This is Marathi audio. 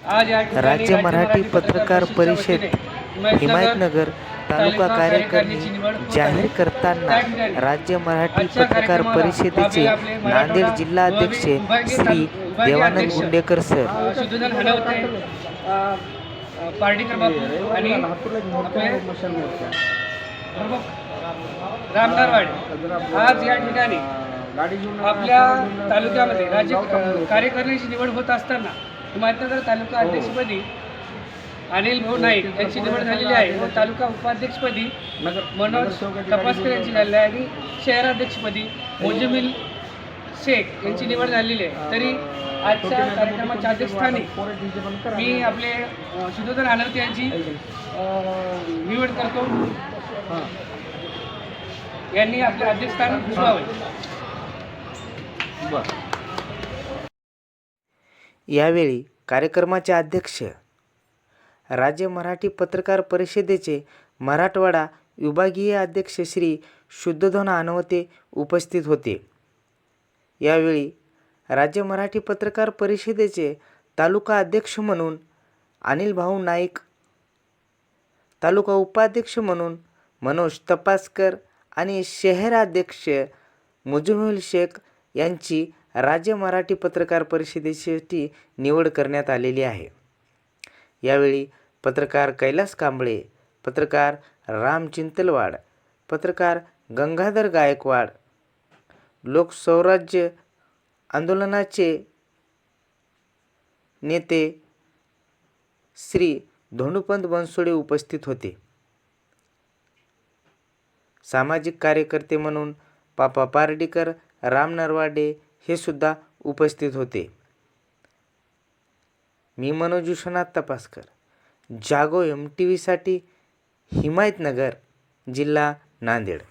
आज या ठिकाणी राज्य मराठी पत्रकार परिषद हिमायतनगर तालुका कार्यकारिणी जाहीर करताना राज्य मराठी पत्रकार परिषदेचे नांदेड जिल्हाध्यक्ष श्री देवानंद गुंडेकर सर, शुद्धोधन हनवते, पार्टीकर बापू आणि रामदारवाड आज या ठिकाणी आपल्या तालुक्यामध्ये राज्य कार्यकारिणीची निवड होत असताना हिमायतनगर तालुका अध्यक्षपदी अनिल भाऊ नाईक यांची निवड झालेली आहे व तालुका उपाध्यक्षपदी मनोज तपासकर यांची झालेली आहे आणि शहराध्यक्षपदी मोजमिल शेख यांची निवड झालेली आहे। तरी आजच्या कार्यक्रमाच्या अध्यक्षस्थानी मी आपले शुद्धोधन आनंद यांची निवड करतो, यांनी आपले अध्यक्षस्थान भूषवावे। यावेळी कार्यक्रमाचे अध्यक्ष राज्य मराठी पत्रकार परिषदेचे मराठवाडा विभागीय अध्यक्ष श्री शुद्धोधन अनवते उपस्थित होते। यावेळी राज्य मराठी पत्रकार परिषदेचे तालुका अध्यक्ष म्हणून अनिल भाऊ नाईक, तालुका उपाध्यक्ष म्हणून मनोज तपासकर आणि शहराध्यक्ष मुजमिल शेख यांची राज्य मराठी पत्रकार परिषदेसाठी निवड करण्यात आलेली आहे। यावेळी पत्रकार कैलास कांबळे, पत्रकार राम चिंतलवाड, पत्रकार गंगाधर गायकवाड, लोकस्वराज्य आंदोलनाचे नेते श्री धोंडूपंत बनसोडे उपस्थित होते। सामाजिक कार्यकर्ते म्हणून पापा पार्डीकर, राम नरवाडे हे सुद्धा उपस्थित होते। मी मनोज विश्वनाथ तपासकर, जागो MTV साठी हिमायतनगर, जिल्हा नांदेड।